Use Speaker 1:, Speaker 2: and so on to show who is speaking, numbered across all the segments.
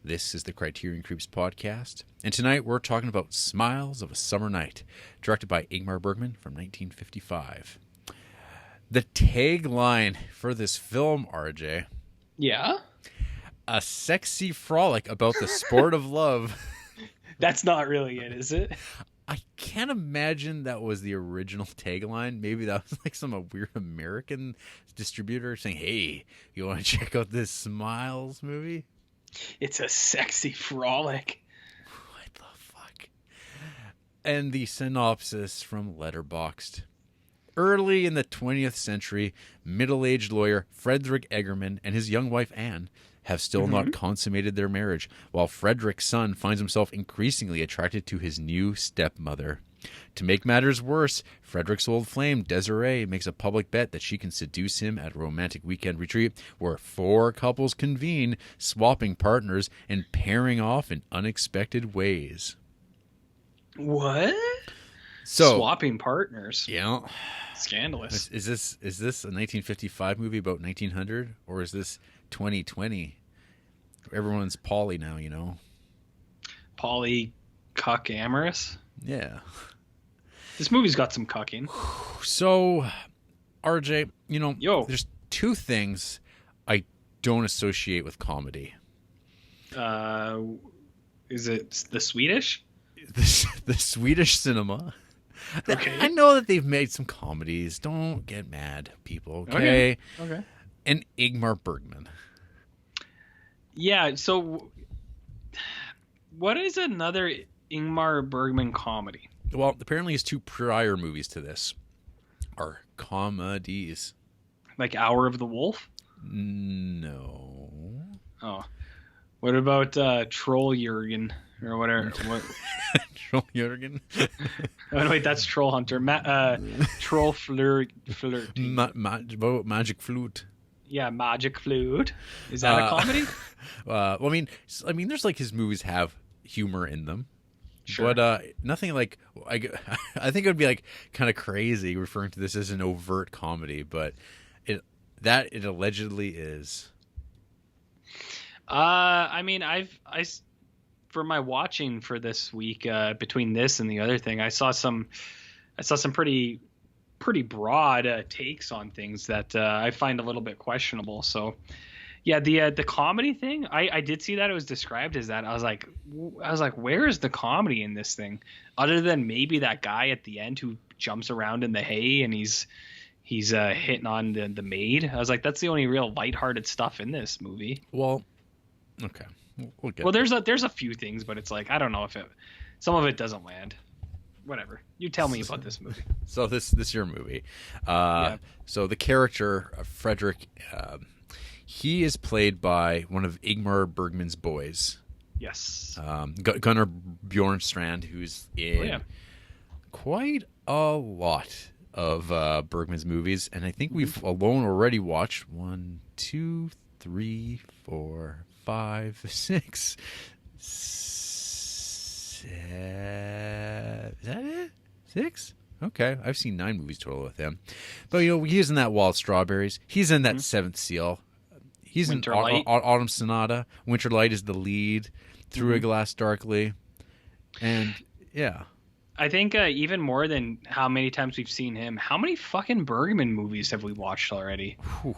Speaker 1: This is the Criterion Creeps podcast, and tonight we're talking about Smiles of a Summer Night, directed by Ingmar Bergman from 1955. The tagline for this film, RJ.
Speaker 2: Yeah?
Speaker 1: A sexy frolic about the sport of love.
Speaker 2: That's not really it, is it?
Speaker 1: I can't imagine that was the original tagline. Maybe that was like some weird American distributor saying, hey, you want to check out this Smiles movie?
Speaker 2: It's a sexy frolic.
Speaker 1: What the fuck? And the synopsis from Letterboxd. Early in the 20th century, middle-aged lawyer Frederick Eggerman and his young wife Anne have still not consummated their marriage, while Frederick's son finds himself increasingly attracted to his new stepmother. To make matters worse, Frederick's old flame, Desiree, makes a public bet that she can seduce him at a romantic weekend retreat where 4 couples convene, swapping partners and pairing off in unexpected ways.
Speaker 2: What?
Speaker 1: So,
Speaker 2: swapping partners.
Speaker 1: Yeah.
Speaker 2: Scandalous.
Speaker 1: Is this a 1955 movie about 1900, or is this 2020? Everyone's poly now, you know.
Speaker 2: Poly cuck amorous.
Speaker 1: Yeah.
Speaker 2: This movie's got some cucking.
Speaker 1: So, RJ, you know,
Speaker 2: Yo.
Speaker 1: There's 2 things I don't associate with comedy.
Speaker 2: Is it the Swedish?
Speaker 1: The Swedish cinema.
Speaker 2: Okay.
Speaker 1: I know that they've made some comedies. Don't get mad, people. Okay. And Ingmar Bergman.
Speaker 2: Yeah. So, what is another Ingmar Bergman comedy?
Speaker 1: Well, apparently his 2 prior movies to this are comedies.
Speaker 2: Like Hour of the Wolf?
Speaker 1: No.
Speaker 2: Oh. What about Troll Jurgen or whatever? What?
Speaker 1: Troll Jurgen?
Speaker 2: Oh, wait, that's Troll Hunter. Troll Flirt.
Speaker 1: Magic Flute.
Speaker 2: Yeah, Magic Flute. Is that a comedy?
Speaker 1: Well, I mean, there's like his movies have humor in them.
Speaker 2: Sure.
Speaker 1: But nothing like I think it would be like kind of crazy referring to this as an overt comedy, but it allegedly is.
Speaker 2: I mean, for my watching for this week, between this and the other thing, I saw some pretty broad takes on things that I find a little bit questionable. So, yeah, the comedy thing, I did see that it was described as that. I was like, where is the comedy in this thing, other than maybe that guy at the end who jumps around in the hay and he's hitting on the maid. I was like, that's the only real lighthearted stuff in this movie.
Speaker 1: Well, okay.
Speaker 2: Well, there's a few things, but it's like, I don't know if some of it doesn't land. Whatever. You tell me about this movie.
Speaker 1: So this is your movie. Yeah. So the character Frederick, he is played by one of Ingmar Bergman's boys.
Speaker 2: Yes.
Speaker 1: Gunnar Bjornstrand, who's in quite a lot of Bergman's movies, and I think we've alone already watched 1, 2, 3, 4, 5, 6, 7. Is that it? 6? Okay, I've seen 9 movies total with him. But you know, he's in that Wild Strawberries. He's in that Seventh Seal. He's
Speaker 2: Winter
Speaker 1: in
Speaker 2: Light.
Speaker 1: Autumn Sonata. Winter Light is the lead. Through a Glass Darkly, and yeah.
Speaker 2: I think even more than how many times we've seen him, how many fucking Bergman movies have we watched already?
Speaker 1: Whew.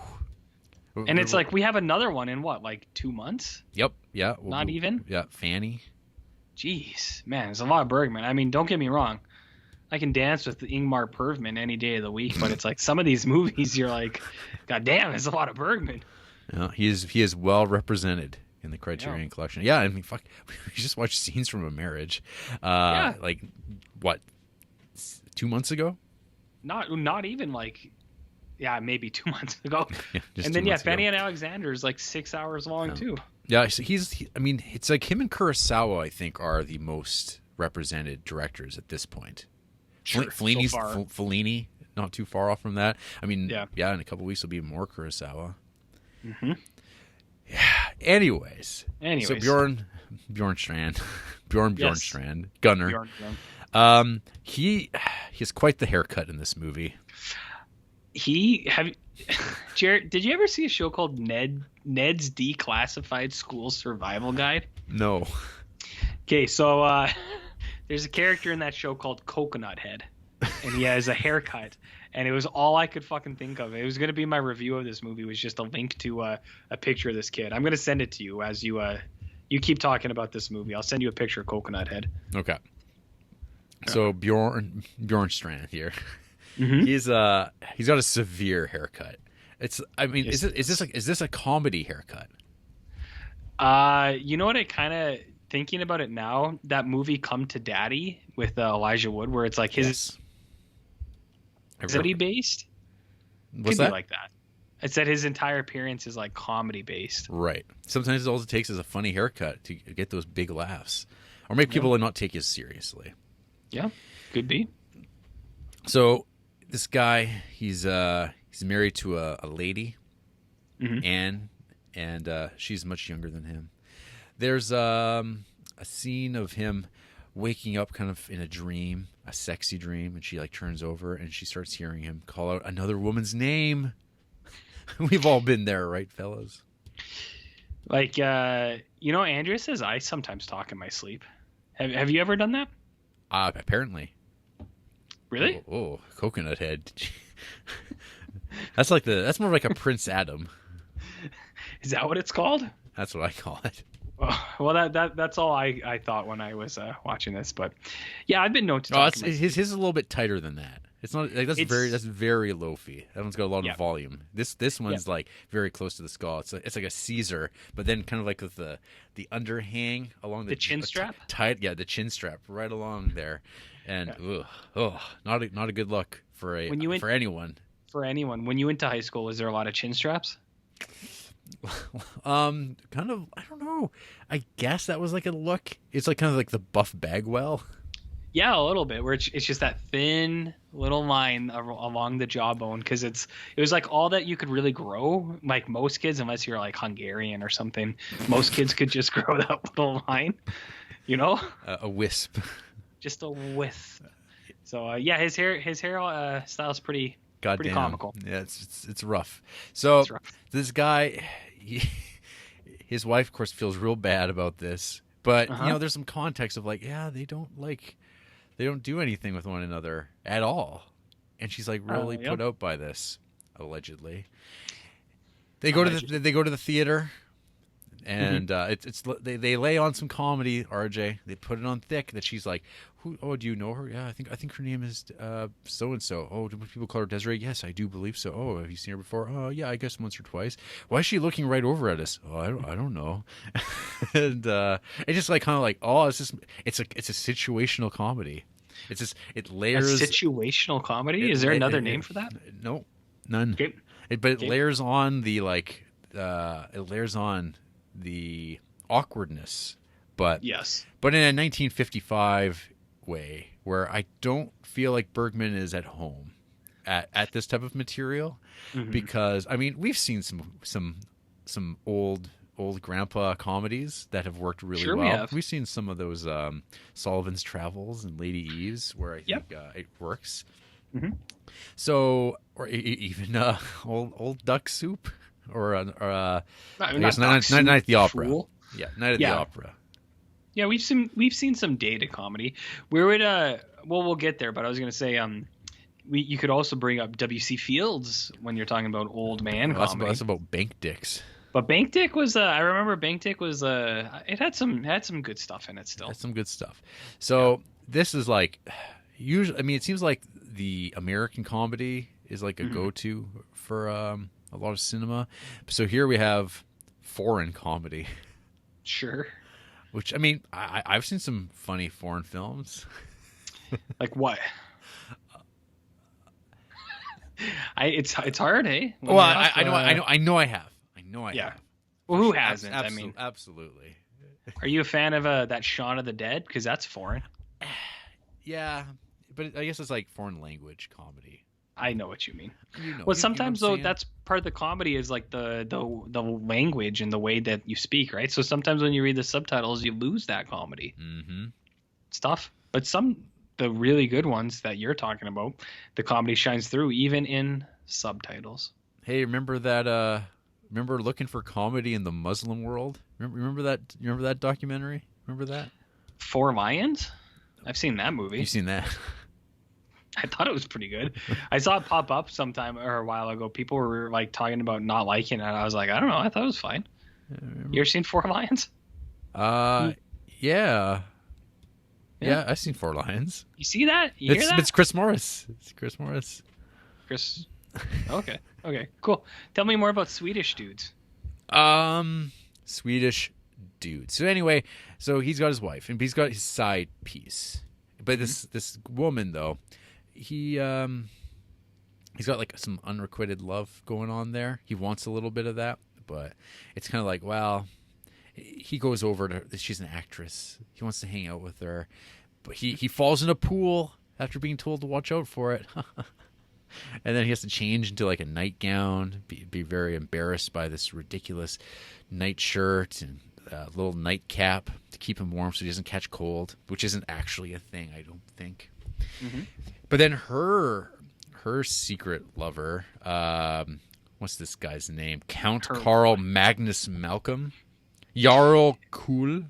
Speaker 2: And it's like we have another one in what, like 2 months?
Speaker 1: Yep. Yeah.
Speaker 2: Not even?
Speaker 1: Yeah. Fanny.
Speaker 2: Jeez, man, there's a lot of Bergman. I mean, don't get me wrong. I can dance with Ingmar Bergman any day of the week, but it's like some of these movies you're like, God damn, there's a lot of Bergman.
Speaker 1: Yeah, he is well represented in the Criterion Collection. Yeah, I mean, fuck, we just watched Scenes from a Marriage. Like, what, 2 months ago?
Speaker 2: Not even like, yeah, maybe 2 months ago.
Speaker 1: Yeah,
Speaker 2: and then, Fanny and Alexander is like 6 hours long, too.
Speaker 1: Yeah, so I mean, it's like him and Kurosawa, I think, are the most represented directors at this point.
Speaker 2: Sure,
Speaker 1: Fellini, not too far off from that. I mean,
Speaker 2: yeah,
Speaker 1: in a couple of weeks will be more Kurosawa.
Speaker 2: Mm-hmm.
Speaker 1: Yeah. Anyways. So Bjornstrand, Gunnar.
Speaker 2: Bjorn.
Speaker 1: He has quite the haircut in this movie.
Speaker 2: he have Jarrett, did you ever see a show called Ned's Declassified School Survival Guide?
Speaker 1: No.
Speaker 2: Okay, so there's a character in that show called Coconut Head, and he has a haircut, and it was all I could fucking think of. It was gonna be my review of this movie, was just a link to a picture of this kid. I'm gonna send it to you as you keep talking about this movie. I'll send you a picture of Coconut Head.
Speaker 1: Okay. So Bjorn Strand here.
Speaker 2: Mm-hmm.
Speaker 1: He's got a severe haircut.
Speaker 2: Yes.
Speaker 1: Is this a comedy haircut?
Speaker 2: You know what? I kind of thinking about it now. That movie Come to Daddy with Elijah Wood, where it's like his comedy based.
Speaker 1: What's
Speaker 2: Could
Speaker 1: that?
Speaker 2: be like that. It said his entire appearance is like comedy based.
Speaker 1: Right. Sometimes all it takes is a funny haircut to get those big laughs, or make people not take you seriously.
Speaker 2: Yeah, could be.
Speaker 1: So this guy, he's married to a lady, Anne, and she's much younger than him. There's a scene of him waking up kind of in a dream, a sexy dream, and she like turns over and she starts hearing him call out another woman's name. We've all been there, right, fellas?
Speaker 2: Like, Andrea says I sometimes talk in my sleep. Have you ever done that?
Speaker 1: Apparently.
Speaker 2: Really?
Speaker 1: Oh, Coconut Head. That's more like a Prince Adam.
Speaker 2: Is that what it's called?
Speaker 1: That's what I call it.
Speaker 2: Oh, well, that's all I thought when I was watching this, but yeah, I've been known to talk.
Speaker 1: His is a little bit tighter than that. It's not like that's very low-fi. That one's got a lot of volume. This one's like very close to the skull. It's like a Caesar, but then kind of like with the underhang along the
Speaker 2: chin strap.
Speaker 1: Tight, the chin strap right along there, and not a good look for anyone.
Speaker 2: For anyone, when you went to high school, was there a lot of chin straps?
Speaker 1: Kind of. I don't know. I guess that was like a look. It's like kind of like the Buff Bagwell.
Speaker 2: Yeah, a little bit. Where it's just that thin little line along the jawbone, because it was like all that you could really grow. Like most kids, unless you're like Hungarian or something, most kids could just grow that little line.
Speaker 1: A wisp.
Speaker 2: Just a wisp. So his hair style is pretty comical.
Speaker 1: Yeah, it's rough. So this guy, his wife, of course, feels real bad about this. But there's some context of like, they don't do anything with one another at all, and she's like really put out by this. Allegedly, they go to the theater, and they lay on some comedy. RJ, they put it on thick that she's like, "Who? Oh, do you know her? Yeah, I think her name is so and so. Oh, do people call her Desiree? Yes, I do believe so. Oh, have you seen her before? Oh, yeah, I guess once or twice. Why is she looking right over at us? Oh, I don't know." And it's just like kind of like, it's a situational comedy. It's just it layers.
Speaker 2: A situational comedy? Is there another name for that?
Speaker 1: No, none.
Speaker 2: Okay.
Speaker 1: It layers on the it layers on the awkwardness, but in a 1955 way where I don't feel like Bergman is at home at this type of material, because I mean we've seen some old grandpa comedies that have worked really well. We've seen some of those Sullivan's Travels and Lady Eve's where I think it works. So, or even old Duck Soup, or I guess Night at the Opera.
Speaker 2: Fool.
Speaker 1: Yeah, Night at the Opera.
Speaker 2: Yeah, we've seen some dated comedy. Where would we'll get there, but I was gonna say you could also bring up W.C. Fields when you're talking about old man comedy.
Speaker 1: That's about Bank Dicks.
Speaker 2: But Bank Dick was I remember Bank Dick was it had some good stuff in it still.
Speaker 1: That's some good stuff. So this is like usually, I mean, it seems like the American comedy is like a go-to for a lot of cinema. So here we have foreign comedy.
Speaker 2: Sure.
Speaker 1: Which, I mean, I've seen some funny foreign films.
Speaker 2: Like what? It's hard, eh?
Speaker 1: Well, I know I have.
Speaker 2: Yeah. Well, who hasn't? I mean,
Speaker 1: absolutely.
Speaker 2: Are you a fan of that Shaun of the Dead? Because that's foreign.
Speaker 1: Yeah, but I guess it's like foreign language comedy.
Speaker 2: I know what you mean. Well, sometimes though, that's part of the comedy is like the language and the way that you speak, right? So sometimes when you read the subtitles, you lose that comedy stuff. But the really good ones that you're talking about, the comedy shines through even in subtitles.
Speaker 1: Hey, remember that? Remember Looking for Comedy in the Muslim World? Remember that? Remember that documentary? Remember that?
Speaker 2: Four Lions? I've seen that movie.
Speaker 1: You've seen that?
Speaker 2: I thought it was pretty good. I saw it pop up sometime or a while ago. People were like talking about not liking it. I was like, I don't know. I thought it was fine. You ever seen Four Lions?
Speaker 1: Yeah. Yeah, I've seen Four Lions.
Speaker 2: You see that? You hear that?
Speaker 1: It's Chris Morris. It's Chris Morris.
Speaker 2: Chris. Okay. Okay. Cool. Tell me more about Swedish dudes.
Speaker 1: Swedish dude. So anyway, so he's got his wife and he's got his side piece. But this woman though, he's got like some unrequited love going on there. He wants a little bit of that, but it's kind of like, well, he goes over to, she's an actress. He wants to hang out with her, but he falls in a pool after being told to watch out for it. And then he has to change into like a nightgown, be very embarrassed by this ridiculous nightshirt and little nightcap to keep him warm so he doesn't catch cold, which isn't actually a thing, I don't think. Mm-hmm. But then her secret lover, what's this guy's name? Count Carl Magnus Malcolm. Jarl Kuhl.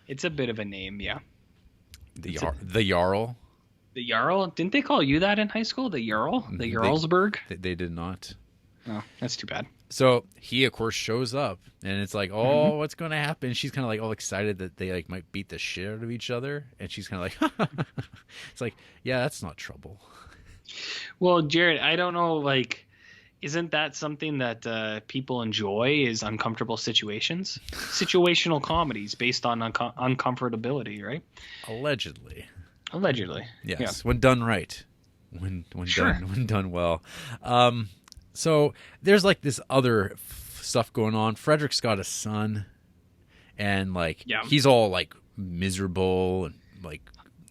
Speaker 2: It's a bit of a name, yeah.
Speaker 1: The Jarl.
Speaker 2: The Jarl? Didn't they call you that in high school? The Jarl? The Jarlsberg?
Speaker 1: They did not.
Speaker 2: Oh, that's too bad.
Speaker 1: So he, of course, shows up, and it's like, oh, what's going to happen? She's kind of like all excited that they like might beat the shit out of each other, and she's kind of like, it's like, yeah, that's not trouble.
Speaker 2: Well, Jarrett, I don't know, like, isn't that something that people enjoy? Is uncomfortable situations, situational comedies based on uncomfortability, right?
Speaker 1: Allegedly. Yes, yeah. When done right, when done well. So there's like this other stuff going on. Frederick's got a son, and like he's all like miserable and like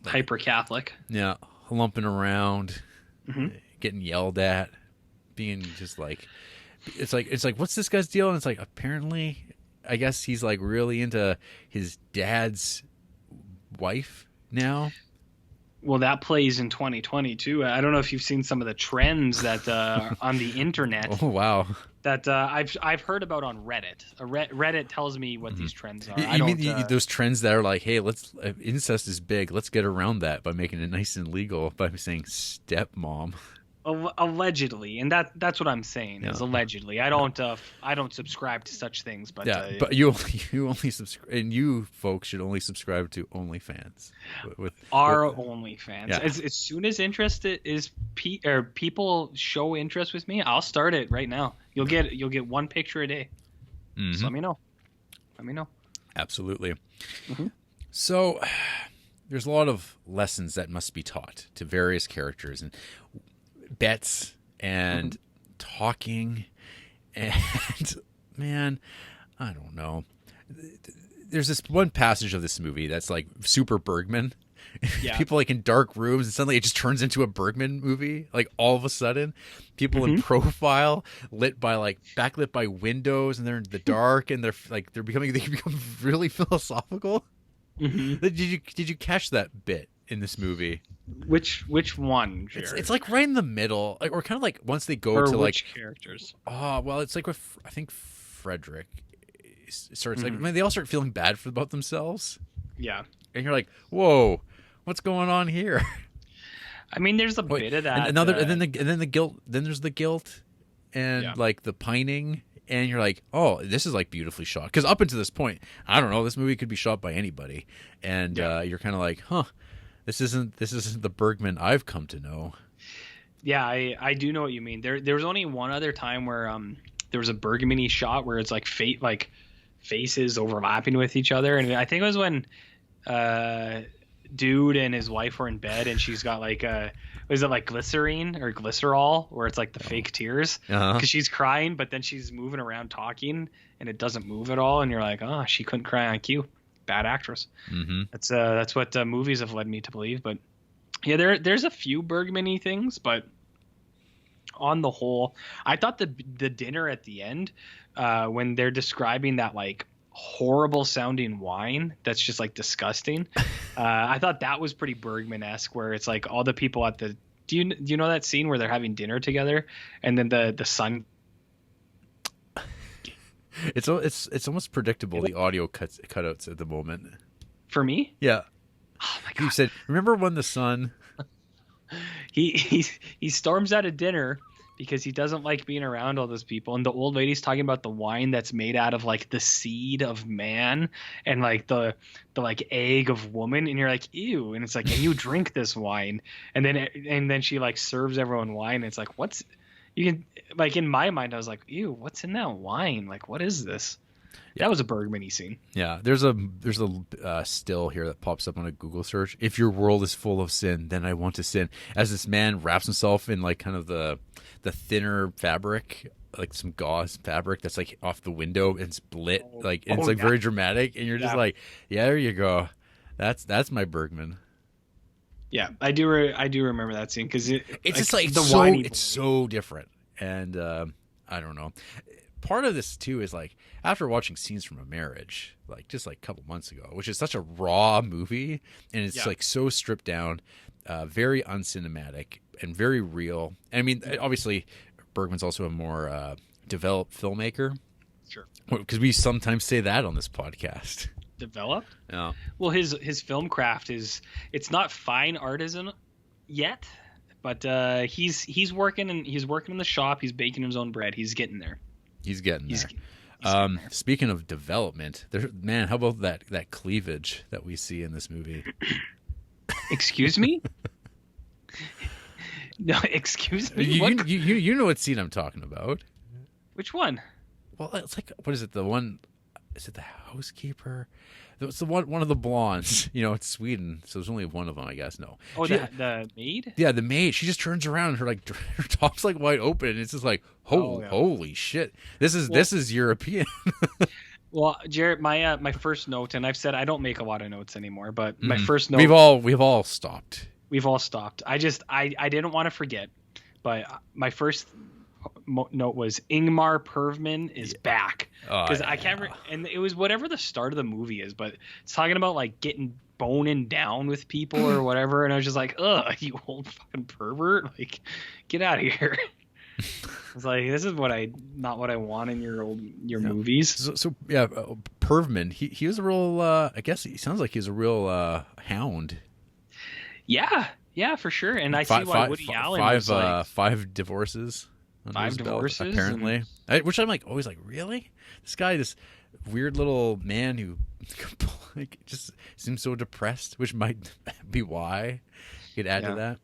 Speaker 2: hyper Catholic.
Speaker 1: Yeah, lumping around, getting yelled at, being just like it's like what's this guy's deal? And it's like apparently, I guess he's like really into his dad's wife now.
Speaker 2: Well, that plays in 2020 too. I don't know if you've seen some of the trends that on the internet.
Speaker 1: Oh wow!
Speaker 2: That I've heard about on Reddit. Reddit tells me what these trends are.
Speaker 1: You mean those trends that are like, hey, incest is big. Let's get around that by making it nice and legal by saying stepmom.
Speaker 2: Allegedly, and that's what I'm saying is allegedly. I don't subscribe to such things, but
Speaker 1: but you only subscribe, and you folks should only subscribe to OnlyFans. With
Speaker 2: OnlyFans. Yeah. As soon as interest is people show interest with me, I'll start it right now. You'll get one picture a day. Mm-hmm. So let me know. Absolutely.
Speaker 1: Mm-hmm. So there's a lot of lessons that must be taught to various characters and bets and talking, and man, I don't know. There's this one passage of this movie that's like super Bergman. Yeah. People like in dark rooms, and suddenly it just turns into a Bergman movie. Like all of a sudden, people in profile backlit by windows, and they're in the dark, and they become really philosophical. Mm-hmm. Did you catch that bit in this movie?
Speaker 2: Which one?
Speaker 1: It's like right in the middle, like, or kind of like once they go to
Speaker 2: which characters.
Speaker 1: Oh well, it's like with I think Frederick starts like they all start feeling bad about themselves.
Speaker 2: Yeah,
Speaker 1: and you're like, whoa, what's going on here?
Speaker 2: I mean, there's a bit of that.
Speaker 1: And then the guilt. Then there's the guilt, and like the pining. And you're like, oh, this is like beautifully shot. Because up until this point, I don't know, this movie could be shot by anybody, and you're kind of like, huh, this isn't the Bergman I've come to know.
Speaker 2: Yeah, I do know what you mean. There was only one other time where there was a Bergman-y shot where it's like faces overlapping with each other, and I think it was when dude and his wife were in bed, and she's got like was it like glycerine or glycerol where it's like the fake tears because she's crying, but then she's moving around talking and it doesn't move at all, and you're like, oh, she couldn't cry on cue. Bad actress. Mm-hmm. That's what movies have led me to believe. But yeah, there's a few Bergman-y things, but on the whole, I thought the dinner at the end when they're describing that like horrible sounding wine that's just like disgusting. I thought that was pretty Bergman-esque, where it's like all the people at the Do you know that scene where they're having dinner together and then the son?
Speaker 1: It's almost predictable, the audio cutouts at the moment.
Speaker 2: For me?
Speaker 1: Yeah.
Speaker 2: Oh my
Speaker 1: You
Speaker 2: god.
Speaker 1: said, remember when the son?
Speaker 2: He storms out of dinner because he doesn't like being around all those people, and the old lady's talking about the wine that's made out of like the seed of man and like the like egg of woman, and you're like, ew. And it's like, and you drink this wine, and then she like serves everyone wine, and it's like, what's, you can, like, in my mind I was like, ew, what's in that wine, like what is this? That was a Bergman-y scene.
Speaker 1: Yeah, there's a still here that pops up on a Google search. If your world is full of sin, then I want to sin. As this man wraps himself in like kind of the thinner fabric, like some gauze fabric that's like off the window and split, like, and it's like very dramatic, and you're just like, yeah, there you go. That's my Bergman.
Speaker 2: Yeah, I do remember that scene because
Speaker 1: it's just like the wine. It's so different, and I don't know. Part of this too is like after watching Scenes from a Marriage, like just like a couple months ago, which is such a raw movie, and it's like so stripped down, very uncinematic and very real. And I mean, obviously, Bergman's also a more developed filmmaker.
Speaker 2: Sure,
Speaker 1: because we sometimes say that on this podcast.
Speaker 2: Developed?
Speaker 1: Yeah.
Speaker 2: Well, his film craft it's not fine artisan yet, but he's working in the shop. He's baking his own bread. He's getting there.
Speaker 1: He's getting there. Speaking of development, man, how about that cleavage that we see in this movie?
Speaker 2: Excuse me? No, excuse me.
Speaker 1: You know what scene I'm talking about?
Speaker 2: Which one?
Speaker 1: Well, it's like, what is it? The one, is it the housekeeper? It's the one of the blondes. You know, it's Sweden, so there's only one of them, I guess. No.
Speaker 2: Oh, the maid?
Speaker 1: Yeah, the maid. She just turns around and her top's like wide open, and it's just like, holy shit. This is European.
Speaker 2: Well, Jarrett, my first note, and I've said I don't make a lot of notes anymore, but my first note.
Speaker 1: We've all stopped.
Speaker 2: We've all stopped. I didn't want to forget, but my first note was Ingmar Bergman is back, because I can't and it was whatever the start of the movie is, but it's talking about like getting boning down with people or whatever, and I was just like, ugh, you old fucking pervert, like get out of here. It's like, this is not what I want in your movies.
Speaker 1: So yeah, Bergman, he was a real I guess he sounds like he's a real hound. Yeah, for sure. And I see why Woody Allen was like 5 divorces.
Speaker 2: 5 divorces,
Speaker 1: apparently. Which I'm like always like, really? This weird little man who like just seems so depressed, which might be why. You could add to that.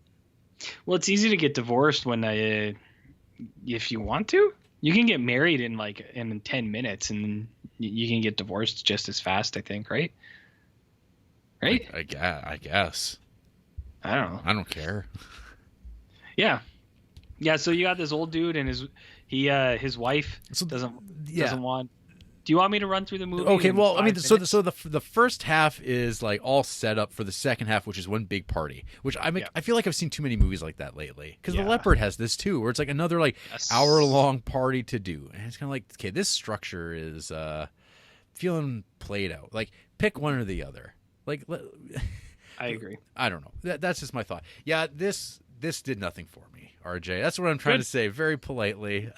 Speaker 2: Well, it's easy to get divorced when if you want to. You can get married in 10 minutes, and you can get divorced just as fast, I think, right? Right?
Speaker 1: I guess.
Speaker 2: I don't know.
Speaker 1: I don't care.
Speaker 2: Yeah. So you got this old dude, and his wife doesn't want. Do you want me to run through the movie?
Speaker 1: Okay, well, I mean, so the first half is like all set up for the second half, which is one big party. Which I feel like I've seen too many movies like that lately. Because The Leopard has this too, where it's like another like hour-long party to do, and it's kind of like, okay, this structure is feeling played out. Like, pick one or the other. Like,
Speaker 2: I agree.
Speaker 1: I don't know. That's just my thought. Yeah, this did nothing for me, RJ. That's what I'm trying to say, very politely.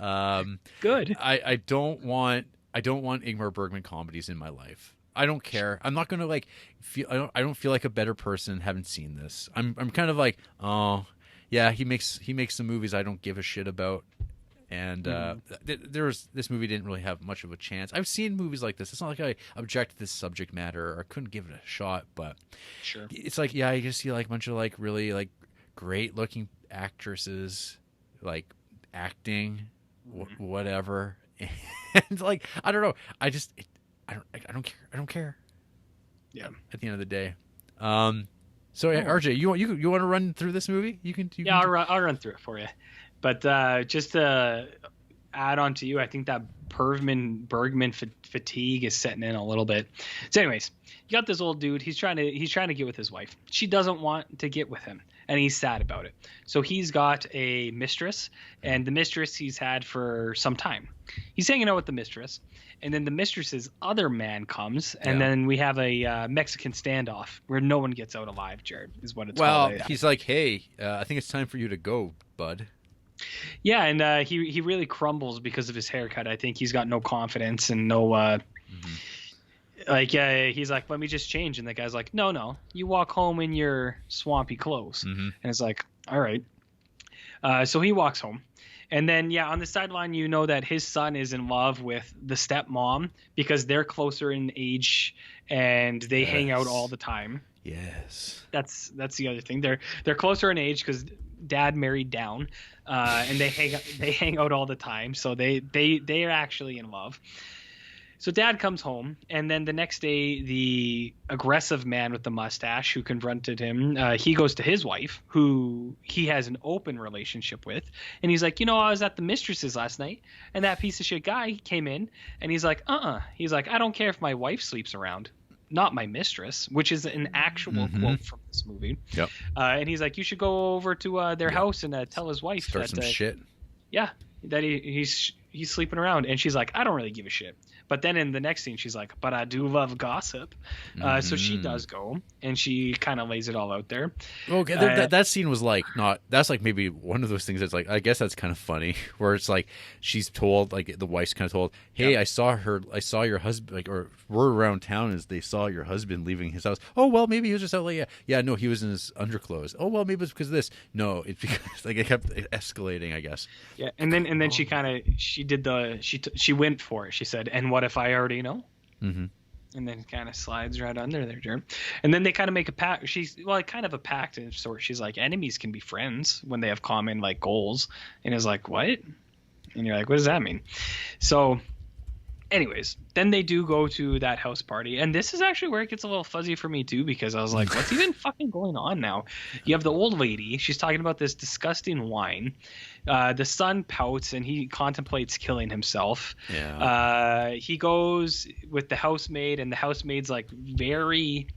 Speaker 2: Good.
Speaker 1: I don't want Ingmar Bergman comedies in my life. I don't care. I'm not gonna like feel. I don't feel like a better person having seen this. I'm kind of like, oh yeah, he makes some movies I don't give a shit about. And this movie didn't really have much of a chance. I've seen movies like this. It's not like I object to this subject matter or couldn't give it a shot, but
Speaker 2: sure, it's
Speaker 1: like, yeah, you just see like a bunch of like really like great looking actresses like acting, whatever. And like, I don't know. I don't care.
Speaker 2: Yeah.
Speaker 1: At the end of the day. So RJ, you want to run through this movie?
Speaker 2: I'll run through it for you. But just to add on to you, I think that Bergman fatigue is setting in a little bit. So anyways, you got this old dude. He's trying to get with his wife. She doesn't want to get with him. and he's sad about it. So he's got a mistress, and the mistress he's had for some time. He's hanging out with the mistress, and then the mistress's other man comes, and then we have a Mexican standoff where no one gets out alive. Jared is what it's called.
Speaker 1: Well, he's like, hey, I think it's time for you to go, bud.
Speaker 2: Yeah, and he really crumbles because of his haircut. I think he's got no confidence and no he's like, let me just change, and the guy's like, no, you walk home in your swampy clothes. And it's like, all right. So he walks home, and then on the sideline you know that his son is in love with the stepmom because they're closer in age and they hang out all the time.
Speaker 1: Yes,
Speaker 2: that's the other thing. They're closer in age because dad married down, and they hang out all the time. So they are actually in love. So dad comes home, and then the next day, the aggressive man with the mustache who confronted him, he goes to his wife, who he has an open relationship with, and he's like, I was at the mistress's last night, and that piece of shit guy came in, and he's like, he's like, I don't care if my wife sleeps around, not my mistress, which is an actual quote from this movie.
Speaker 1: Yep.
Speaker 2: And he's like, you should go over to their house and tell his wife
Speaker 1: start some shit.
Speaker 2: Yeah, that he's sleeping around, and she's like, I don't really give a shit. But then in the next scene, she's like, but I do love gossip. So she does go, and she kind of lays it all out there.
Speaker 1: Okay, that scene was like that's like maybe one of those things that's like, I guess that's kind of funny, where it's like she's told, like the wife's kind of told, hey, I saw your husband, like, or word around town is they saw your husband leaving his house. Oh, well, maybe he was just out late. Yeah, no, he was in his underclothes. Oh, well, maybe it's because of this. No, it's because like it kept escalating, I guess.
Speaker 2: Yeah, and then she went for it. She said, and what if I already know? And then kind of slides right under there, Jeremy. And then they kind of make a pact. Kind of a pact of sort. She's like, enemies can be friends when they have common like goals. And it's like, what? And you're like, what does that mean? So anyways, then they do go to that house party. And this is actually where it gets a little fuzzy for me too, because I was like, what's even fucking going on now? You have the old lady. She's talking about this disgusting wine. The son pouts and he contemplates killing himself. He goes with the housemaid, and the housemaid's like very,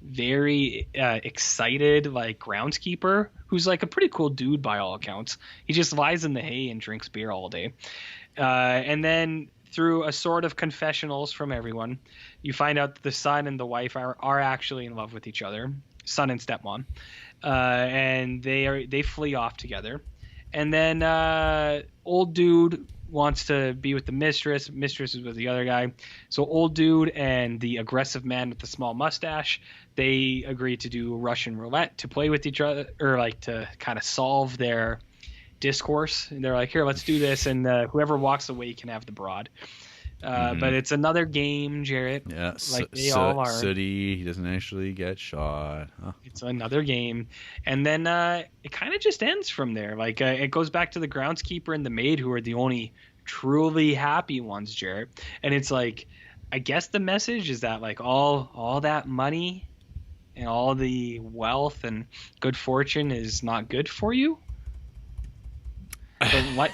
Speaker 2: very excited, like groundskeeper, who's like a pretty cool dude by all accounts. He just lies in the hay and drinks beer all day. And then through a sort of confessionals from everyone, you find out that the son and the wife are actually in love with each other, son and stepmom, and they flee off together. And then old dude wants to be with the mistress. Mistress is with the other guy. So old dude and the aggressive man with the small mustache, they agree to do Russian roulette to play with each other, or like to kind of solve their discourse. And they're like, here, let's do this, and whoever walks away can have the broad. But it's another game, Jarrett.
Speaker 1: Yeah,
Speaker 2: like they all are.
Speaker 1: Sooty, he doesn't actually get shot. Huh.
Speaker 2: It's another game, and then it kind of just ends from there. Like it goes back to the groundskeeper and the maid, who are the only truly happy ones, Jarrett. And it's like, I guess the message is that like all that money and all the wealth and good fortune is not good for you. The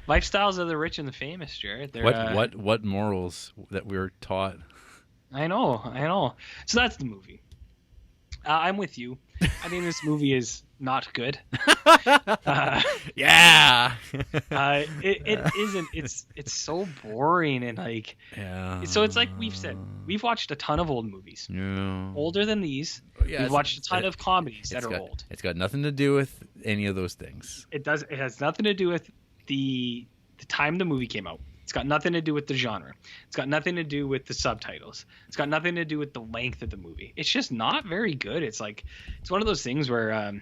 Speaker 2: lifestyles of the rich and the famous, Jared.
Speaker 1: What morals that we're taught?
Speaker 2: I know. So that's the movie. I'm with you. I think this movie is not good.
Speaker 1: Yeah.
Speaker 2: It isn't. It's so boring and like.
Speaker 1: Yeah.
Speaker 2: So it's like we've said. We've watched a ton of old movies.
Speaker 1: Yeah.
Speaker 2: Older than these.
Speaker 1: Yeah,
Speaker 2: we've watched a ton of comedies that are old.
Speaker 1: It's got nothing to do with any of those things.
Speaker 2: It does. It has nothing to do with the time the movie came out. It's got nothing to do with the genre. It's got nothing to do with the subtitles. It's got nothing to do with the length of the movie. It's just not very good. It's like, it's one of those things where,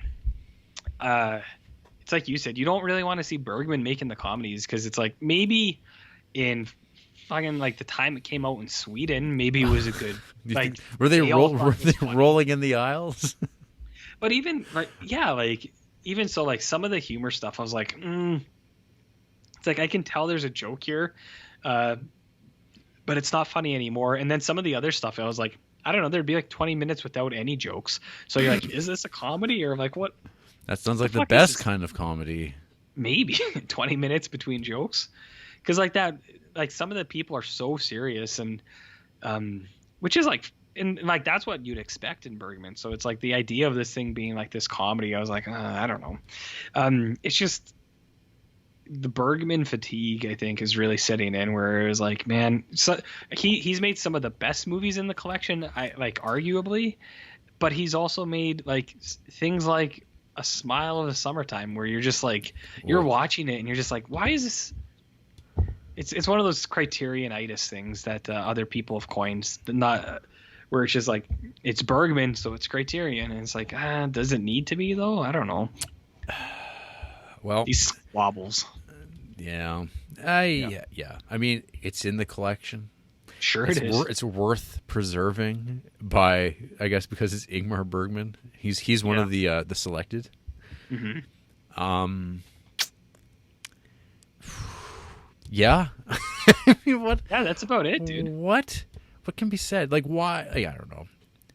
Speaker 2: it's like you said, you don't really want to see Bergman making the comedies, because it's like, maybe in fucking like the time it came out in Sweden, maybe it was a good, like,
Speaker 1: were they rolling in the aisles?
Speaker 2: But even like, yeah, like even so, like some of the humor stuff, I was like, it's like I can tell there's a joke here, but it's not funny anymore. And then some of the other stuff, I was like, I don't know, there'd be like 20 minutes without any jokes. So you're like, is this a comedy, or like what?
Speaker 1: That sounds like the best kind of comedy.
Speaker 2: Maybe 20 minutes between jokes, because like that, like some of the people are so serious, and which is like and like that's what you'd expect in Bergman. So it's like the idea of this thing being like this comedy. I was like, I don't know. It's just the Bergman fatigue, I think, is really setting in. Where it was like, man, so he's made some of the best movies in the collection, I like arguably, but he's also made like things like A Smile of the Summertime, where you're just like you're watching it and you're just like, why is this? It's one of those Criterion-itis things that other people have coined, not where it's just like it's Bergman, so it's Criterion, and it's like, does it need to be though? I don't know.
Speaker 1: Well,
Speaker 2: These squabbles.
Speaker 1: Yeah. Yeah. I mean, it's in the collection.
Speaker 2: Sure, it is.
Speaker 1: It's worth preserving by, I guess, because it's Ingmar Bergman. He's one of the selected.
Speaker 2: Mm-hmm.
Speaker 1: Yeah. I mean, what?
Speaker 2: Yeah, that's about it, dude.
Speaker 1: What can be said? Like, why? I don't know.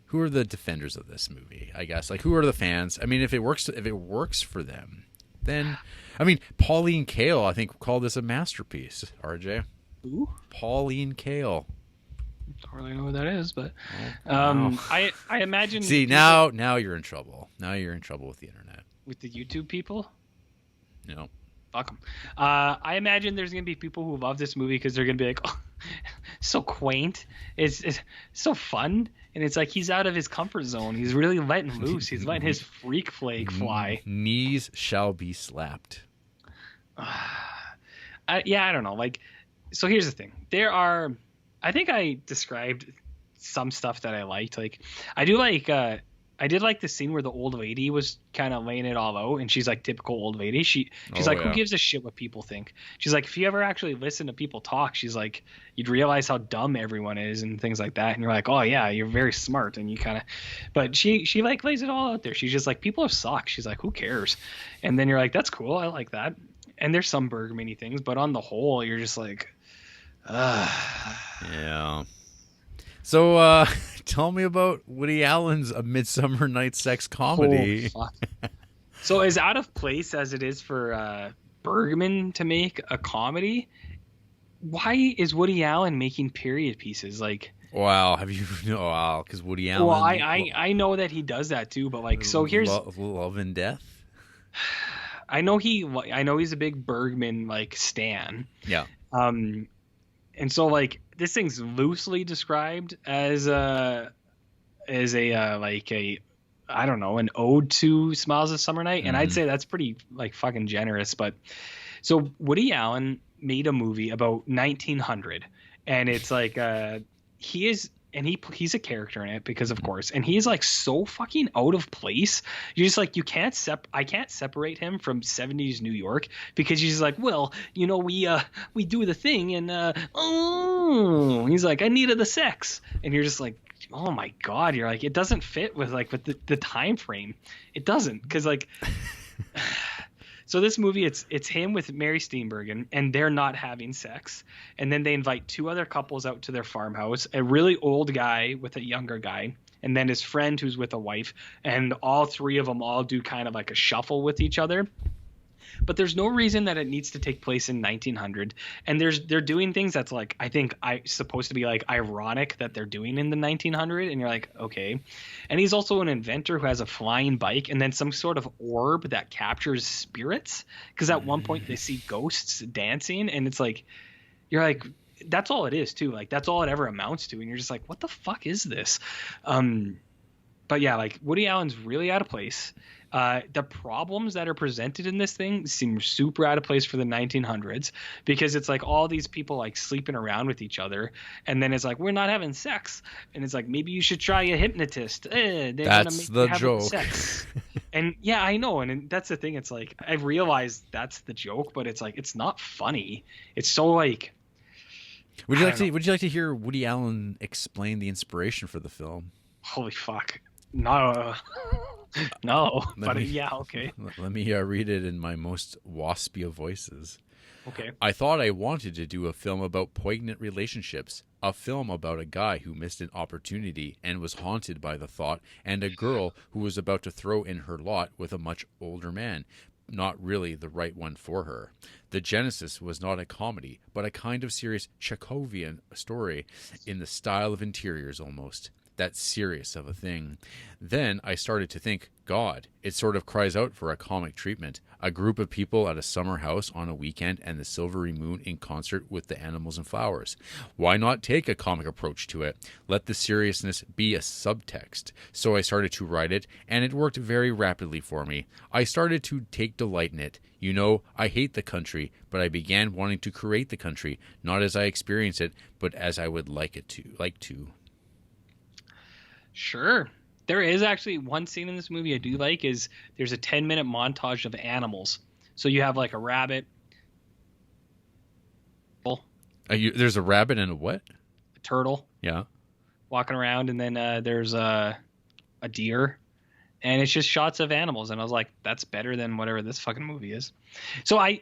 Speaker 1: Who are the defenders of this movie? I guess. Like, who are the fans? I mean, if it works for them, then, I mean, Pauline Kael, I think, called this a masterpiece. RJ.
Speaker 2: Who?
Speaker 1: Pauline Kael.
Speaker 2: Don't really know who that is, but
Speaker 1: Wow.
Speaker 2: I imagine.
Speaker 1: See, now you're in trouble. Now you're in trouble with the internet.
Speaker 2: With the YouTube people.
Speaker 1: No.
Speaker 2: Fuck them. I imagine there's gonna be people who love this movie because they're gonna be like, oh, so quaint. It's so fun, and it's like he's out of his comfort zone. He's really letting loose. He's letting his freak flag fly.
Speaker 1: Knees shall be slapped.
Speaker 2: Yeah, I don't know. Like, so here's the thing. I think I described some stuff that I liked. Like, I did like the scene where the old lady was kind of laying it all out, and she's like typical old lady. She's like, who gives a shit what people think? She's like, if you ever actually listen to people talk, she's like, you'd realize how dumb everyone is and things like that. And you're like, oh yeah, you're very smart. And you kind of, but she like lays it all out there. She's just like, people suck. She's like, who cares? And then you're like, that's cool. I like that. And there's some Bergman-y things, but on the whole, you're just like,
Speaker 1: yeah. So, tell me about Woody Allen's A Midsummer Night's Sex Comedy.
Speaker 2: Oh, fuck. So as out of place as it is for Bergman to make a comedy, why is Woody Allen making period pieces? Like,
Speaker 1: wow, wow, because Woody Allen.
Speaker 2: Well, I know that he does that too, but like, so here's
Speaker 1: Love and Death.
Speaker 2: I know he's a big Bergman like stan.
Speaker 1: Yeah.
Speaker 2: And so like this thing's loosely described as a like a, I don't know, an ode to Smiles of Summer Night, and I'd say that's pretty like fucking generous. But so Woody Allen made a movie about 1900, and it's like he's a character in it because of course, and he's like so fucking out of place. You're just like, I can't separate him from 70s New York because he's like, well, you know, we do the thing, and he's like, I needed the sex, and you're just like, oh my god, you're like, it doesn't fit with the time frame. It doesn't, because like so this movie, it's him with Mary Steenburgen, and they're not having sex. And then they invite two other couples out to their farmhouse, a really old guy with a younger guy, and then his friend who's with a wife, and all three of them all do kind of like a shuffle with each other. But there's no reason that it needs to take place in 1900, and they're doing things that's like, I think supposed to be like ironic that they're doing in the 1900, and you're like, okay. And he's also an inventor who has a flying bike and then some sort of orb that captures spirits, because at one point they see ghosts dancing, and it's like, you're like, that's all it is too. Like that's all it ever amounts to, and you're just like, what the fuck is this? But yeah, like Woody Allen's really out of place. The problems that are presented in this thing seem super out of place for the 1900s, because it's like all these people like sleeping around with each other, and then it's like, we're not having sex, and it's like, maybe you should try a hypnotist.
Speaker 1: That's the joke.
Speaker 2: Sex. And yeah, I know, and that's the thing. It's like, I realize that's the joke, but it's like, it's not funny. It's so like.
Speaker 1: Would you like to hear Woody Allen explain the inspiration for the film?
Speaker 2: Holy fuck. No. No, but yeah, okay.
Speaker 1: Let me read it in my most waspy of voices.
Speaker 2: Okay.
Speaker 1: I thought I wanted to do a film about poignant relationships, a film about a guy who missed an opportunity and was haunted by the thought, and a girl who was about to throw in her lot with a much older man, not really the right one for her. The genesis was not a comedy, but a kind of serious Chekhovian story in the style of Interiors almost. that serious of a thing. Then I started to think, God, it sort of cries out for a comic treatment. A group of people at a summer house on a weekend and the silvery moon in concert with the animals and flowers. Why not take a comic approach to it? Let the seriousness be a subtext. So I started to write it, and it worked very rapidly for me. I started to take delight in it. You know, I hate the country, but I began wanting to create the country, not as I experience it, but as I would like to.
Speaker 2: Sure. There is actually one scene in this movie I do like is there's a 10-minute montage of animals. So you have like a rabbit.
Speaker 1: There's a rabbit and a what?
Speaker 2: A turtle.
Speaker 1: Yeah.
Speaker 2: Walking around, and then there's a deer. And it's just shots of animals. And I was like, that's better than whatever this fucking movie is. So I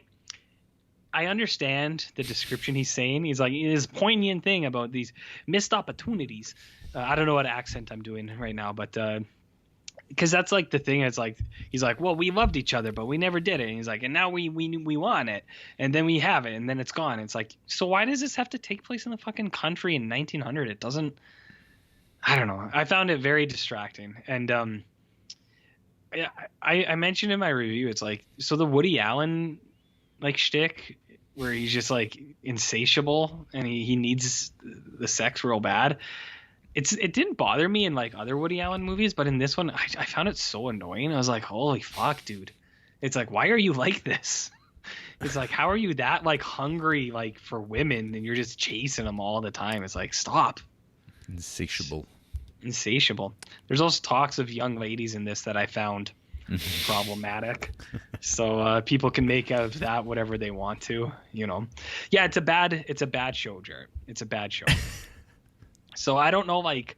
Speaker 2: understand the description he's saying. He's like, his poignant thing about these missed opportunities. I don't know what accent I'm doing right now, but because that's like the thing. It's like he's like, well, we loved each other, but we never did it. And he's like, and now we want it, and then we have it, and then it's gone. It's like, so why does this have to take place in the fucking country in 1900? It doesn't. I don't know. I found it very distracting, and I mentioned in my review, it's like, so the Woody Allen like shtick where he's just like insatiable and he needs the sex real bad. It didn't bother me in like other Woody Allen movies, but in this one, I found it so annoying. I was like, holy fuck, dude. It's like, why are you like this? It's like, how are you that like hungry like for women and you're just chasing them all the time? It's like, stop.
Speaker 1: Insatiable.
Speaker 2: There's also talks of young ladies in this that I found problematic. So people can make of that whatever they want to, you know. Yeah, it's a bad show, Jarrett. It's a bad show. So I don't know, like,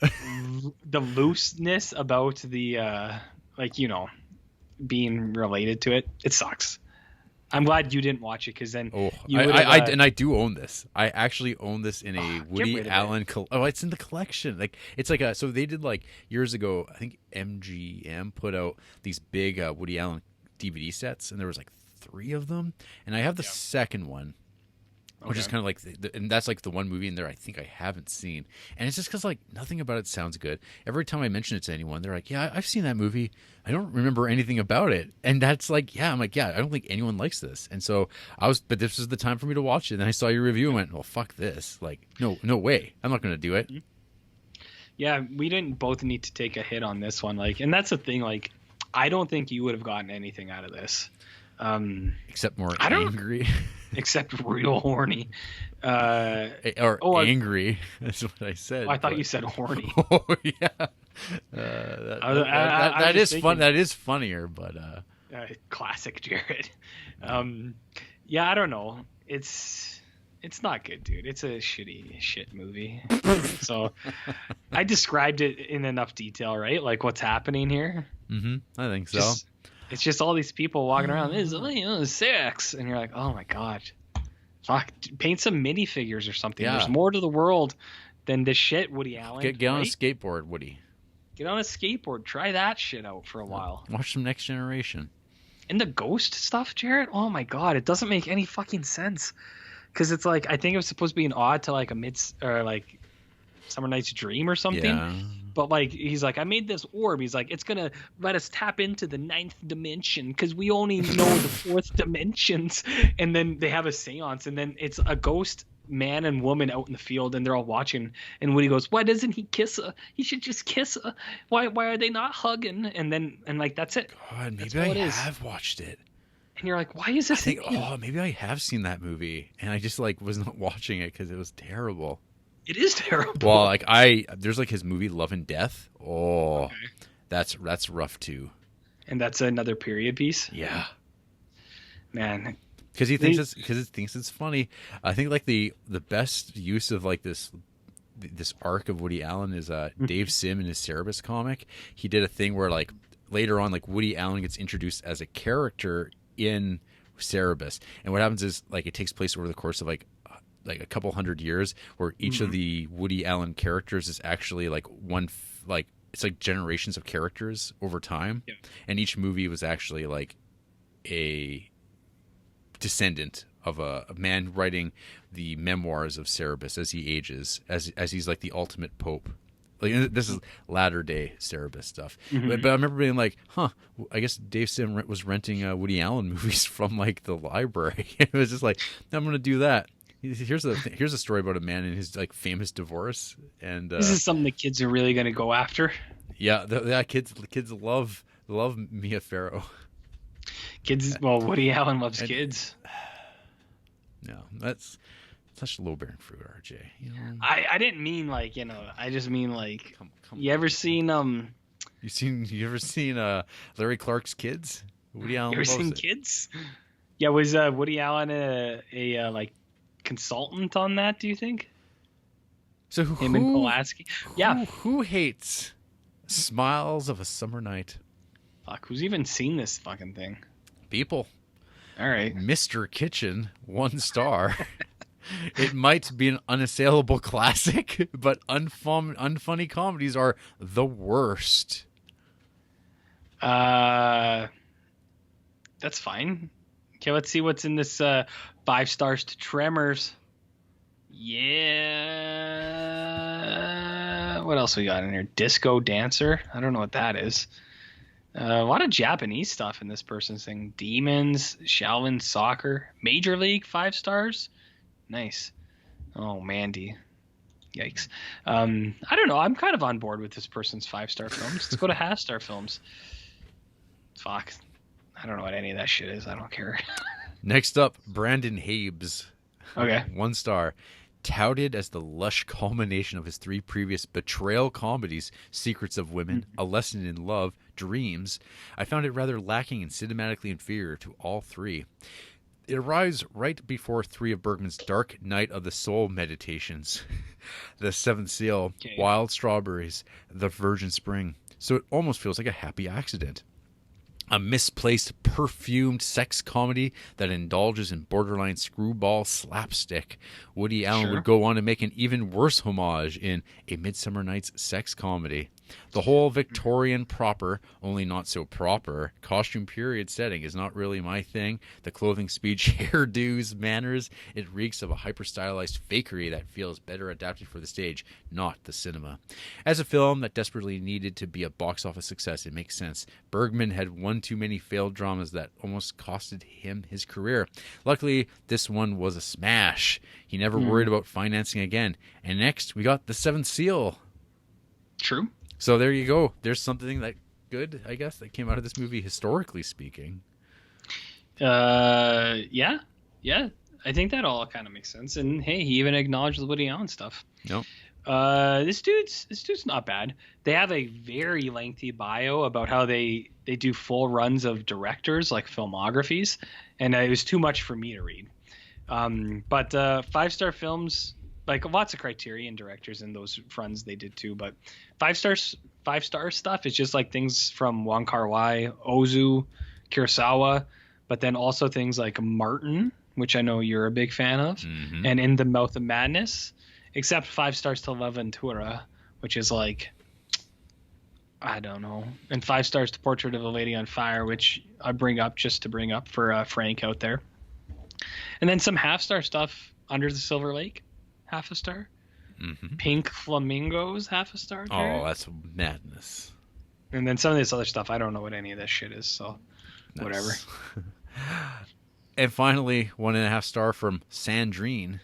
Speaker 2: the looseness about the, like, you know, being related to it. It sucks. I'm glad you didn't watch it, because then
Speaker 1: I do own this. I actually own this in a Woody Allen. It's in the collection. Like it's like so they did like years ago. I think MGM put out these big Woody Allen DVD sets, and there was like 3 of them. And I have the second one. Which is kind of like, and that's like the one movie in there I think I haven't seen. And it's just because like nothing about it sounds good. Every time I mention it to anyone, they're like, yeah, I've seen that movie. I don't remember anything about it. And that's like, yeah, I'm like, yeah, I don't think anyone likes this. And so but this was the time for me to watch it. And I saw your review and went, well, fuck this. Like, no way. I'm not going to do it.
Speaker 2: Yeah, we didn't both need to take a hit on this one. Like, and that's the thing. Like, I don't think you would have gotten anything out of this.
Speaker 1: Except more angry.
Speaker 2: Except real horny.
Speaker 1: Angry. That's what I said.
Speaker 2: Oh, I thought you said horny.
Speaker 1: Oh, yeah. That is fun. That is funnier, but...
Speaker 2: classic Jarrett. Yeah, I don't know. It's not good, dude. It's a shit movie. So I described it in enough detail, right? Like what's happening here.
Speaker 1: Mm-hmm. I think so.
Speaker 2: It's just all these people walking around. This is sex, and you're like, oh my god, fuck! Paint some minifigures or something. Yeah. There's more to the world than this shit, Woody Allen.
Speaker 1: Get on a skateboard, Woody.
Speaker 2: Get on a skateboard. Try that shit out for a while.
Speaker 1: Watch some Next Generation.
Speaker 2: And the ghost stuff, Jarrett. Oh my god, it doesn't make any fucking sense. Because it's like, I think it was supposed to be an ode to like like Summer Night's Dream or something. Yeah. But like, he's like, I made this orb. He's like, it's gonna let us tap into the 9th dimension because we only know the 4th dimensions. And then they have a seance, and then it's a ghost man and woman out in the field, and they're all watching. And Woody goes, "Why doesn't he kiss her? He should just kiss her. Why are they not hugging?" And like that's it.
Speaker 1: God, maybe I have watched it.
Speaker 2: And you're like, why is this?
Speaker 1: Maybe I have seen that movie, and I just like was not watching it because it was terrible.
Speaker 2: It is terrible.
Speaker 1: Well, like there's like his movie Love and Death. Oh, okay. That's rough too.
Speaker 2: And that's another period piece.
Speaker 1: Yeah,
Speaker 2: man.
Speaker 1: Because it thinks it's funny. I think like the best use of like this arc of Woody Allen is Dave Sim in his Cerebus comic. He did a thing where like later on, like Woody Allen gets introduced as a character in Cerebus, and what happens is like it takes place over the course of like a couple hundred years, where each of the Woody Allen characters is actually like it's like generations of characters over time, and each movie was actually like a descendant of a man writing the memoirs of Cerebus as he ages, as he's like the ultimate pope Like, this is latter day Cerebus stuff.
Speaker 2: Mm-hmm.
Speaker 1: But I remember being like, I guess Dave Sim was renting Woody Allen movies from like the library. It was just like, I'm going to do that. Here's a story about a man and his like famous divorce. And
Speaker 2: this is something the kids are really going to go after.
Speaker 1: Yeah, the kids love Mia Farrow.
Speaker 2: Woody Allen loves kids.
Speaker 1: No, that's such low-bearing fruit, RJ. You know?
Speaker 2: I didn't mean like, I just mean like, you ever seen
Speaker 1: You ever seen Larry Clark's Kids? Woody Allen.
Speaker 2: You ever seen
Speaker 1: it.
Speaker 2: Kids? Yeah, was Woody Allen a like consultant on that? Do you think?
Speaker 1: So
Speaker 2: him and Pulaski? Yeah.
Speaker 1: Who hates Smiles of a Summer Night?
Speaker 2: Fuck, who's even seen this fucking thing?
Speaker 1: People.
Speaker 2: All right.
Speaker 1: Mr. Kitchen, 1 star. It might be an unassailable classic, but unfunny comedies are the worst.
Speaker 2: That's fine. Okay, let's see what's in this 5 stars to Tremors. Yeah. What else we got in here? Disco Dancer. I don't know what that is. A lot of Japanese stuff in this person's thing. Demons, Shaolin Soccer, Major League, 5 stars. Nice. Oh, Mandy. Yikes. I don't know. I'm kind of on board with this person's 5-star films. Let's go to half-star films. Fuck. I don't know what any of that shit is. I don't care.
Speaker 1: Next up, Brandon Habes.
Speaker 2: Okay.
Speaker 1: 1 star. Touted as the lush culmination of his 3 previous betrayal comedies, Secrets of Women, A Lesson in Love, Dreams, I found it rather lacking and cinematically inferior to all 3. It arrives right before 3 of Bergman's dark night of the soul meditations, The Seventh Seal, Wild Strawberries, The Virgin Spring, so it almost feels like a happy accident. A misplaced, perfumed sex comedy that indulges in borderline screwball slapstick. Woody Allen would go on to make an even worse homage in A Midsummer Night's Sex Comedy. The whole Victorian proper, only not so proper, costume period setting is not really my thing. The clothing, speech, hairdos, manners, it reeks of a hyper-stylized fakery that feels better adapted for the stage, not the cinema. As a film that desperately needed to be a box office success, it makes sense. Bergman had one too many failed dramas that almost costed him his career. Luckily, this one was a smash. He never worried about financing again. And next, we got The Seventh Seal.
Speaker 2: True.
Speaker 1: So there you go. There's something that good, I guess, that came out of this movie, historically speaking.
Speaker 2: Yeah. I think that all kind of makes sense. And hey, he even acknowledged the Woody Allen stuff.
Speaker 1: Nope.
Speaker 2: This dude's not bad. They have a very lengthy bio about how they do full runs of directors, like filmographies, and it was too much for me to read. But 5-star films, like lots of Criterion directors in those runs they did too, but 5-star stuff is just like things from Wong Kar-wai, Ozu, Kurosawa, but then also things like Martin, which I know you're a big fan of, and In the Mouth of Madness, except 5 stars to La Ventura, which is like, I don't know, and 5 stars to Portrait of a Lady on Fire, which I bring up just to bring up for Frank out there. And then some half-star stuff, Under the Silver Lake, half a star. Pink Flamingos, half a star. Jared.
Speaker 1: Oh, that's madness.
Speaker 2: And then some of this other stuff, I don't know what any of this shit is, so whatever.
Speaker 1: And finally, 1.5 star from Sandrine.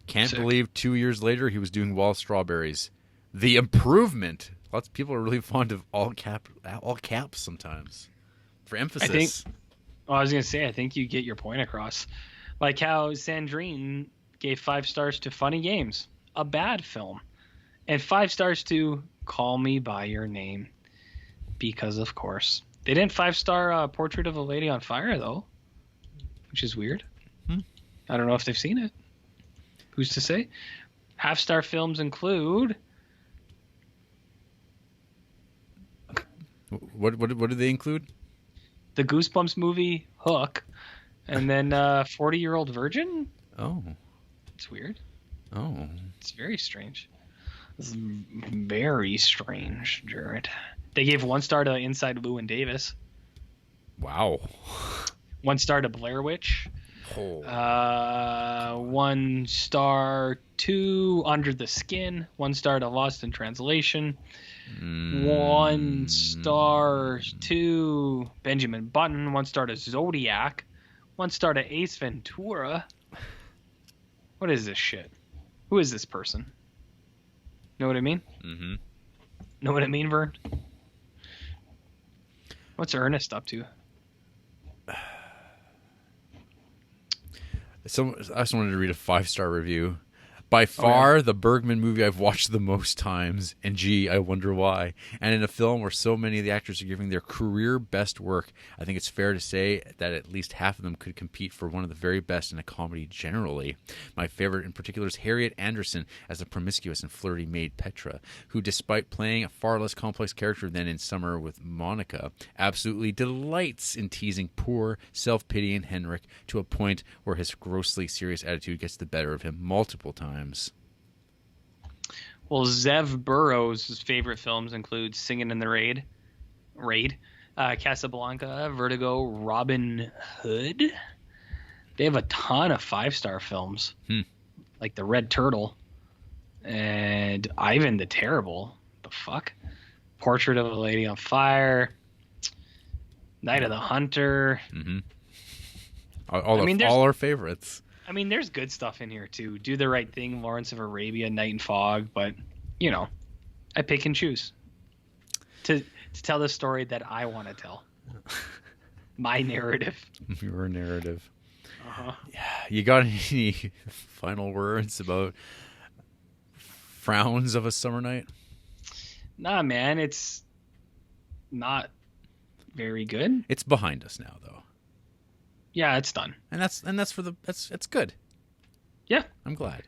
Speaker 1: Can't believe 2 years later he was doing Wild Strawberries. The improvement. Lots of people are really fond of all caps sometimes for emphasis.
Speaker 2: I was gonna say, I think you get your point across. Like how Sandrine gave 5 stars to Funny Games, a bad film, and 5 stars to Call Me by Your Name, because of course they didn't 5-star Portrait of a Lady on Fire though, which is weird. I don't know if they've seen it. Who's to say? Half-star films include.
Speaker 1: What do they include?
Speaker 2: The Goosebumps movie Hook, and then 40-Year-Old Virgin.
Speaker 1: Oh,
Speaker 2: it's weird.
Speaker 1: Oh,
Speaker 2: it's very strange. It's very strange, Jarrett. They gave 1 star to Inside Llewyn Davis.
Speaker 1: Wow.
Speaker 2: 1 star to Blair Witch.
Speaker 1: Oh.
Speaker 2: 1 star to Under the Skin. 1 star to Lost in Translation. 1 star to Benjamin Button. 1 star to Zodiac. 1 star to Ace Ventura. What is this shit? Who is this person? Know what I mean?
Speaker 1: Mm-hmm.
Speaker 2: Know what I mean, Vern? What's Ernest up to?
Speaker 1: So I just wanted to read a 5-star review. By far, the Bergman movie I've watched the most times, and gee, I wonder why. And in a film where so many of the actors are giving their career best work, I think it's fair to say that at least half of them could compete for one of the very best in a comedy generally. My favorite in particular is Harriet Anderson as a promiscuous and flirty maid Petra, who, despite playing a far less complex character than in Summer with Monica, absolutely delights in teasing poor, self-pitying Henrik to a point where his grossly serious attitude gets the better of him multiple times.
Speaker 2: Well, Zev Burrows' favorite films include Singin' in the Raid, Casablanca, Vertigo, Robin Hood. They have a ton of 5-star films, like The Red Turtle and Ivan the Terrible. The fuck? Portrait of a Lady on Fire, Night of the Hunter.
Speaker 1: Mm-hmm. All our favorites.
Speaker 2: I mean, there's good stuff in here, too. Do the Right Thing, Lawrence of Arabia, Night and Fog. But, you know, I pick and choose to tell the story that I want to tell. My narrative.
Speaker 1: Your narrative.
Speaker 2: Uh-huh.
Speaker 1: Yeah. You got any final words about Frowns of a Summer Night?
Speaker 2: Nah, man. It's not very good.
Speaker 1: It's behind us now, though.
Speaker 2: Yeah, it's done.
Speaker 1: And that's good.
Speaker 2: Yeah.
Speaker 1: I'm glad.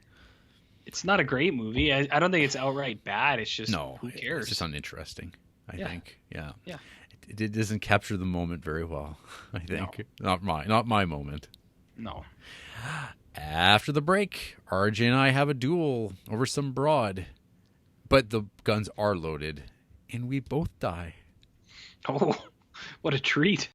Speaker 2: It's not a great movie. I don't think it's outright bad. It's just, who cares?
Speaker 1: It's just uninteresting, I think. Yeah.
Speaker 2: Yeah.
Speaker 1: It doesn't capture the moment very well, I think. No. Not my moment.
Speaker 2: No.
Speaker 1: After the break, RJ and I have a duel over some broad. But the guns are loaded, and we both die.
Speaker 2: Oh, what a treat.